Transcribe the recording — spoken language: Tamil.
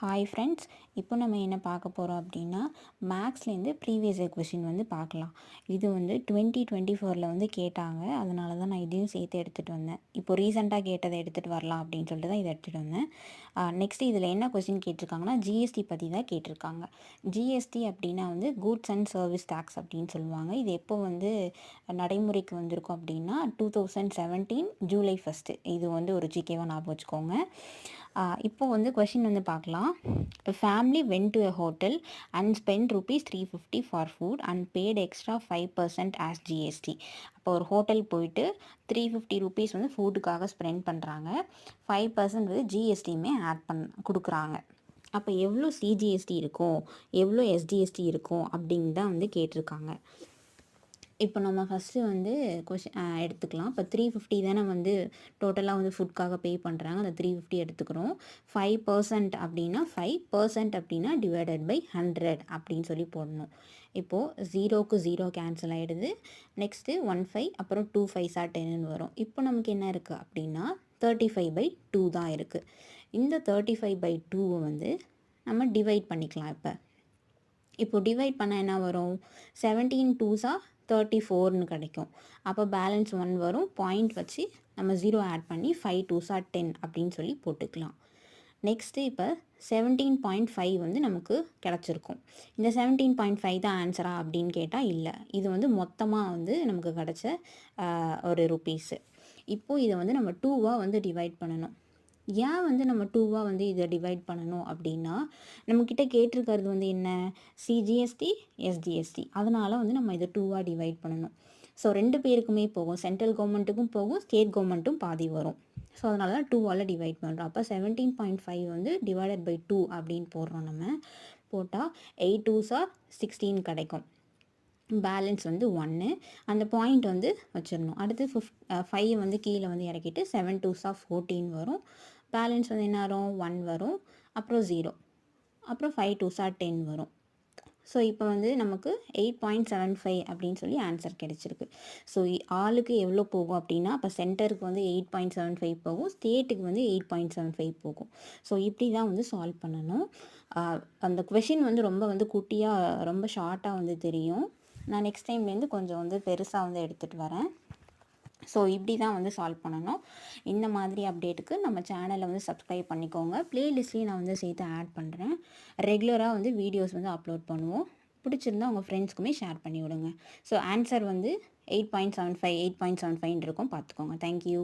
ஹாய் ஃப்ரெண்ட்ஸ், இப்போ நம்ம என்ன பார்க்க போகிறோம் அப்படின்னா மேக்ஸ்லேருந்து ப்ரீவியஸ் இயர் கொஷின் வந்து பார்க்கலாம். இது வந்து 2024 வந்து கேட்டாங்க. அதனால தான் நான் இதையும் சேர்த்து எடுத்துகிட்டு வந்தேன். இப்போ ரீசெண்டாக கேட்டதை எடுத்துகிட்டு வரலாம் அப்படின்னு சொல்லிட்டு தான் இதை எடுத்துகிட்டு வந்தேன். நெக்ஸ்ட்டு இதில் என்ன கொஷின் கேட்டிருக்காங்கன்னா ஜிஎஸ்டி பற்றி தான் கேட்டிருக்காங்க. ஜிஎஸ்டி அப்படின்னா வந்து கூட்ஸ் அண்ட் சர்வீஸ் டேக்ஸ் அப்படின்னு சொல்லுவாங்க. இது எப்போ வந்து நடைமுறைக்கு வந்திருக்கும் அப்படின்னா 2017 ஜூலை 1. இது வந்து ஒரு ஜிகேவாக ஞாபகம் வச்சுக்கோங்க. இப்போ வந்து கொஷின் வந்து பார்க்கலாம். Family went to a hotel and spend ₹350 for food and paid extra 5% as GST. அப்போ ஒரு ஹோட்டல் போயிட்டு ₹350 வந்து ஃபுட்டுக்காக ஸ்பெண்ட் பண்ணுறாங்க. 5% வந்து ஜிஎஸ்டியுமே ஆட் கொடுக்குறாங்க. அப்போ எவ்வளோ சிஜிஎஸ்டி இருக்கும், எவ்வளோ எஸ்டிஎஸ்டி இருக்கும் அப்படின்னு தான் வந்து கேட்டிருக்காங்க. இப்போ நம்ம ஃபஸ்ட்டு வந்து எடுத்துக்கலாம். இப்போ 350 தானே வந்து டோட்டலாக வந்து ஃபுட்காக பே பண்ணுறாங்க. அந்த 350 எடுத்துக்கிறோம். 5% அப்படின்னா 5% அப்படின்னா டிவைடட் பை 100 அப்படின்னு சொல்லி போடணும். இப்போது 0க்கு 0 கேன்சல் ஆகிடுது. நெக்ஸ்ட்டு 15 அப்புறம் 2 5 10ன்னு வரும். இப்போ நமக்கு என்ன இருக்குது அப்படின்னா 35/2 தான் இருக்குது. இந்த 35/2 வந்து நம்ம டிவைட் பண்ணிக்கலாம். இப்போ டிவைட் பண்ணால் என்ன வரும்? 17 2s 34ன்னு கிடைக்கும். அப்போ பேலன்ஸ் 1 வரும். பாயிண்ட் வச்சு நம்ம 0 ஆட் பண்ணி 5 2s 10 அப்படின்னு சொல்லி போட்டுக்கலாம். நெக்ஸ்ட்டு இப்போ 17.5 வந்து நமக்கு கிடச்சிருக்கும். இந்த 17.5 தான் ஆன்சரா அப்படின்னு கேட்டால் இல்லை. இது வந்து மொத்தமாக வந்து நமக்கு கிடச்ச ஒரு ருப்பீஸு. இப்போது இதை வந்து நம்ம 2வாக வந்து டிவைட் பண்ணணும். ஏன் வந்து நம்ம 2வாக வந்து இதை டிவைட் பண்ணணும் அப்படின்னா, நம்மக்கிட்ட கேட்டிருக்கிறது வந்து என்ன? சிஜிஎஸ்டி, எஸ்டிஎஸ்டி. அதனால் வந்து நம்ம இதை 2வாக டிவைட் பண்ணணும். ஸோ 2 பேருக்குமே போகும். சென்ட்ரல் கவர்மெண்ட்டுக்கும் போகும், ஸ்டேட் கவர்மெண்ட்டும் பாதி வரும். ஸோ அதனால தான் 2வால் டிவைட் பண்ணுறோம். அப்போ 17.5 வந்து டிவைடட் பை 2 அப்படின்னு போடுறோம். நம்ம போட்டால் 8 2s 16 கிடைக்கும். பேலன்ஸ் வந்து 1. அந்த பாயிண்ட் வந்து வச்சிடணும். அடுத்து 5 வந்து கீழே வந்து இறக்கிட்டு 7 2s 14 வரும். பேலன்ஸ் வந்து என்ன வரும்? 1 வரும். அப்புறம் 0. அப்புறம் 5 2s 10 வரும். ஸோ இப்போ வந்து நமக்கு 8.75 அப்படின்னு சொல்லி ஆன்சர் கிடச்சிருக்கு. ஸோ ஆளுக்கு எவ்வளோ போகும் அப்படின்னா, அப்போ சென்டருக்கு வந்து 8.75 போகும், ஸ்டேட்டுக்கு வந்து 8.75 போகும். ஸோ இப்படி தான் வந்து சால்வ் பண்ணணும். அந்த கொஷின் வந்து ரொம்ப வந்து குட்டியாக ரொம்ப ஷார்ட்டாக வந்து தெரியும். நான் நெக்ஸ்ட் டைம்லேருந்து கொஞ்சம் வந்து பெருசாக வந்து எடுத்துகிட்டு வரேன். ஸோ இப்படி தான் வந்து சால்வ் பண்ணணும். இந்த மாதிரி அப்டேட்டுக்கு நம்ம சேனலை வந்து சப்ஸ்கிரைப் பண்ணிக்கோங்க. ப்ளேலிஸ்ட்லேயும் நான் வந்து சேர்த்து ஆட் பண்ணுறேன். ரெகுலராக வந்து வீடியோஸ் வந்து அப்லோட் பண்ணுவோம். பிடிச்சிருந்தா உங்கள் ஃப்ரெண்ட்ஸ்க்குமே ஷேர் பண்ணி விடுங்க. ஸோ ஆன்சர் வந்து 8.75 இருக்கும், பார்த்துக்கோங்க. தேங்க்யூ.